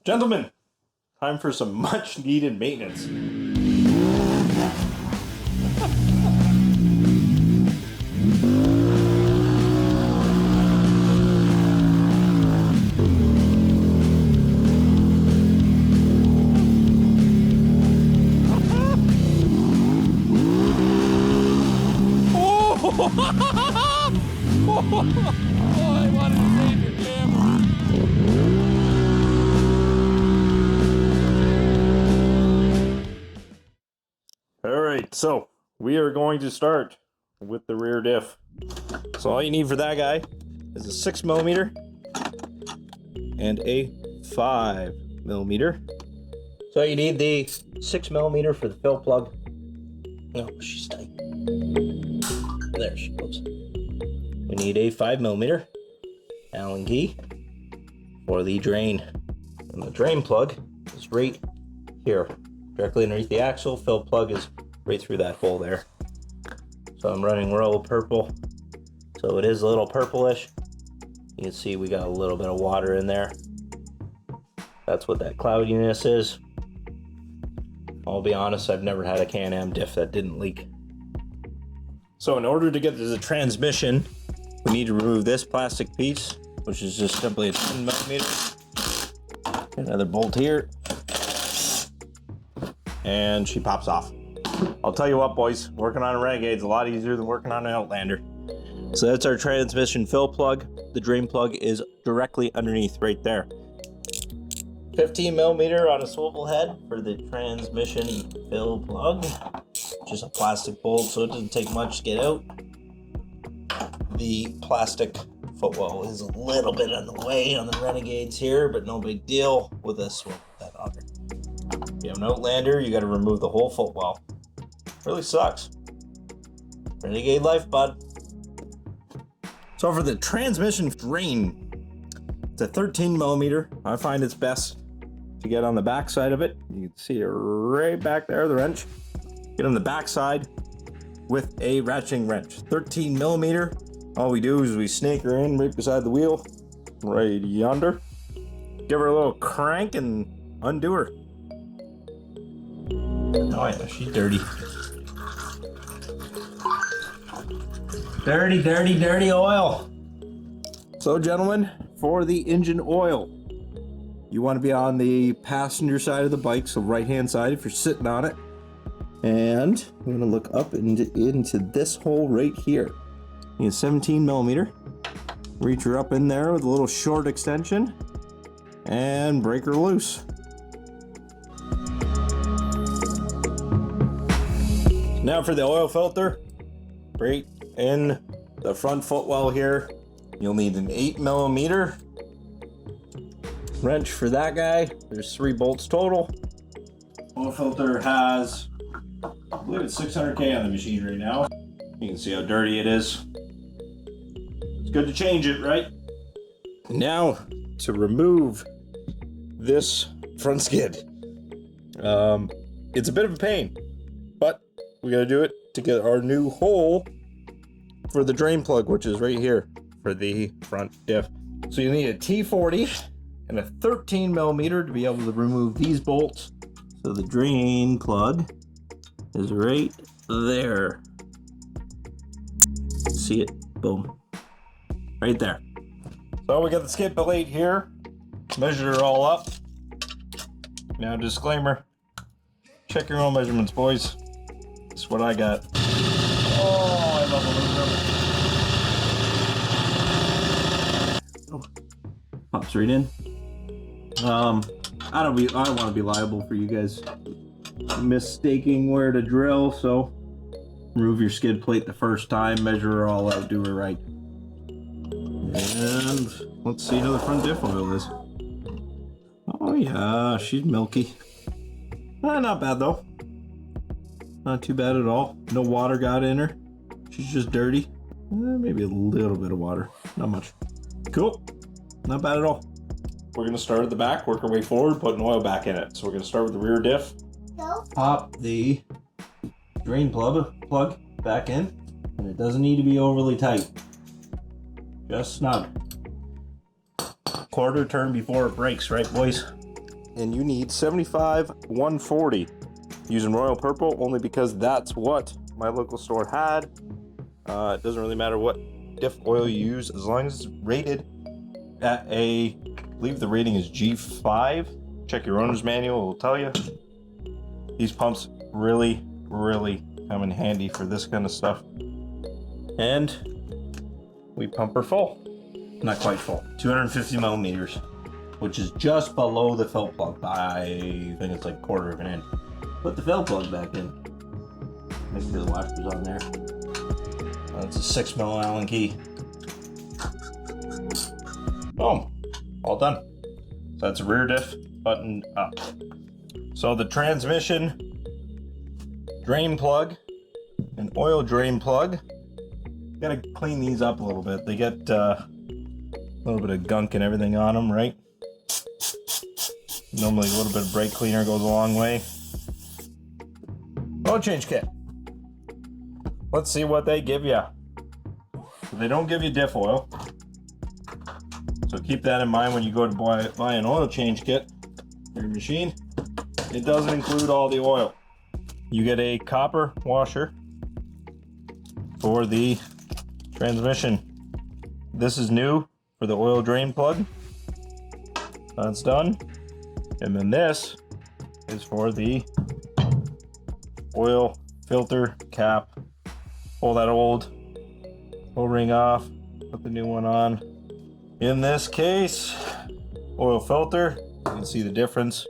Gentlemen, time for some much needed maintenance. Oh, I wanted to save your camera. Alright, so we are going to start with the rear diff. So all you need for that guy is a 6mm and a 5mm. So you need the 6mm for the fill plug. Oh, she's tight. There she goes. We need a 5mm Allen key for the drain. And the drain plug is right here, directly underneath the axle. Fill plug is right through that hole there. So I'm running royal purple. So it is a little purplish. You can see we got a little bit of water in there. That's what that cloudiness is. I'll be honest, I've never had a Can-Am diff that didn't leak. So in order to get to the transmission, we need to remove this plastic piece, which is just simply a 10mm. Another bolt here. And she pops off. I'll tell you what, boys, working on a Renegade is a lot easier than working on an Outlander. So that's our transmission fill plug. The drain plug is directly underneath right there. 15mm on a swivel head for the transmission fill plug. Just a plastic bolt, so it doesn't take much to get out. The plastic footwell is a little bit in the way on the Renegades here, but no big deal with this one. That other. If you have an Outlander, you got to remove the whole footwell. Really sucks. Renegade life, bud. So for the transmission drain, it's a 13mm. I find it's best to get on the back side of it. You can see it right back there, the wrench. Get on the back side with a ratcheting wrench. 13mm. All we do is we snake her in right beside the wheel, right yonder. Give her a little crank and undo her. Oh yeah, she's dirty. Dirty, dirty, dirty oil. So gentlemen, for the engine oil, you want to be on the passenger side of the bike, so right hand side if you're sitting on it. And I'm going to look up into this hole right here. You need a 17mm. Reach her up in there with a little short extension and break her loose. Now for the oil filter, right in the front footwell here, you'll need an 8mm wrench for that guy. There's 3 bolts total. Oil filter has, I believe it's 600K on the machine right now. You can see how dirty it is. It's good to change it, right? Now to remove this front skid. It's a bit of a pain, but we gotta do it to get our new hole for the drain plug, which is right here for the front diff. So you need a T40 and a 13mm to be able to remove these bolts. So the drain plug is right there. See it? Boom. Right there. So we got the skid plate here. Measured her all up. Now disclaimer. Check your own measurements, boys. This is what I got. Oh, I love aluminum. Oh. Pops right in. I don't want to be liable for you guys mistaking where to drill, so remove your skid plate the first time, measure her all out, do her right. And let's see how the front diff oil is. Oh yeah, she's milky. Not bad though. Not too bad at all. No water got in her. She's just dirty. Maybe a little bit of water. Not much. Cool. Not bad at all. We're going to start at the back, work our way forward, put an oil back in it. So we're going to start with the rear diff. Pop the drain plug back in. And it doesn't need to be overly tight. Just snug. Quarter turn before it breaks, right boys? and you need 75 140. Using royal purple only because that's what my local store had. It doesn't really matter what diff oil you use as long as it's rated at I believe the rating is G5. Check your owner's manual, it will tell you. These pumps really come in handy for this kind of stuff. And we pump her full. Not quite full. 250 millimeters, which is just below the fill plug by, I think it's like a quarter of an inch. Put the fill plug back in. Make sure the washer's on there. That's a 6 mil Allen key. Boom. All done. So that's a rear diff button up. So the transmission drain plug and oil drain plug, gotta clean these up a little bit. They get a little bit of gunk and everything on them, right? Normally a little bit of brake cleaner goes a long way. Oil change kit. Let's see what they give you. They don't give you diff oil, so keep that in mind when you go to buy an oil change kit for your machine. It doesn't include all the oil. You get a copper washer for the transmission. This is new for the oil drain plug. That's done. And then this is for the oil filter cap. Pull that old O-ring off, put the new one on. In this case, oil filter, you can see the difference.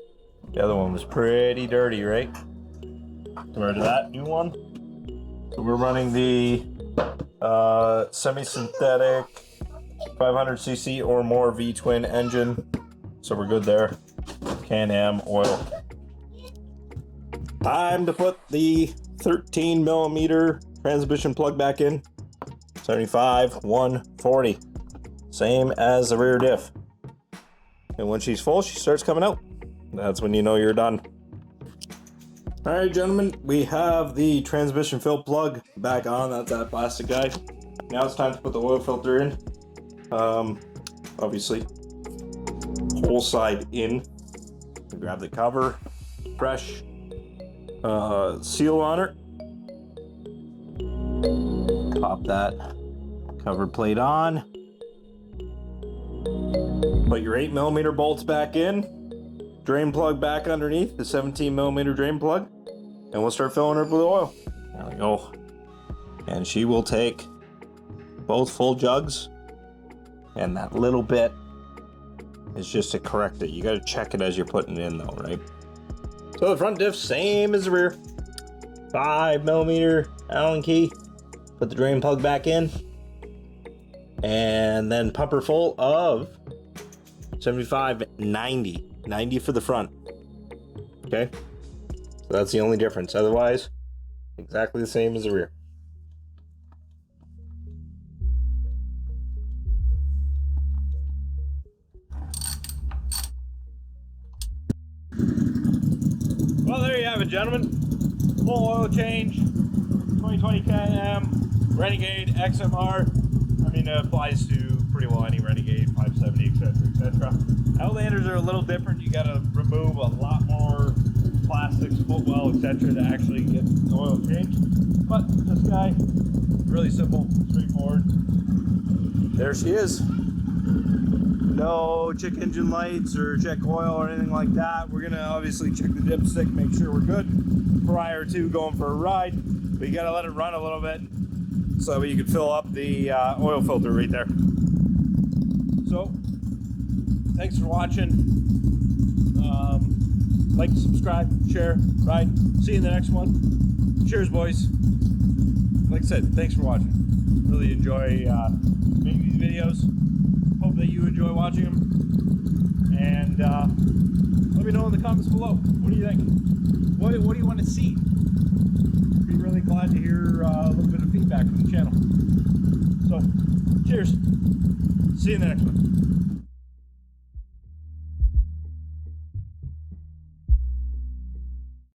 The other one was pretty dirty, right? Compared to that new one. So we're running the semi-synthetic 500cc or more V-twin engine. So we're good there. Can-Am oil. Time to put the 13 millimeter transmission plug back in. 75 140. Same as the rear diff. And when she's full, she starts coming out. That's when you know you're done. All right, gentlemen, we have the transmission fill plug back on. That's that plastic guy. Now it's time to put the oil filter in. Obviously, whole side in. Grab the cover, fresh seal on her. Pop that cover plate on. Put your 8 millimeter bolts back in. Drain plug back underneath the 17 millimeter drain plug, and we'll start filling her with oil. There we go. And she will take both full jugs, and that little bit is just to correct it. You got to check it as you're putting it in though, right? So the front diff, same as the rear. 5 millimeter Allen key. Put the drain plug back in, and then pump her full of 75 90. 90 for the front. Okay, so that's the only difference. Otherwise, exactly the same as the rear. Well, there you have it, gentlemen. Full oil change, 2020 Can-Am Renegade Xmr. I mean, it applies to pretty well any Renegade 570, etc. Outlanders are a little different. You got to remove a lot more plastics, footwell, etc. to actually get the oil changed. But this guy, really simple, straightforward. There she is. No check engine lights or check oil or anything like that. We're gonna obviously check the dipstick, make sure we're good prior to going for a ride. But you gotta let it run a little bit so you can fill up the oil filter right there. So, thanks for watching. Like, subscribe, share, ride. See you in the next one. Cheers, boys. Like I said, thanks for watching. Really enjoy making these videos. Hope that you enjoy watching them. And let me know in the comments below. What do you think? What do you want to see? Be really glad to hear a little bit of feedback from the channel. So, cheers. See you in the next one.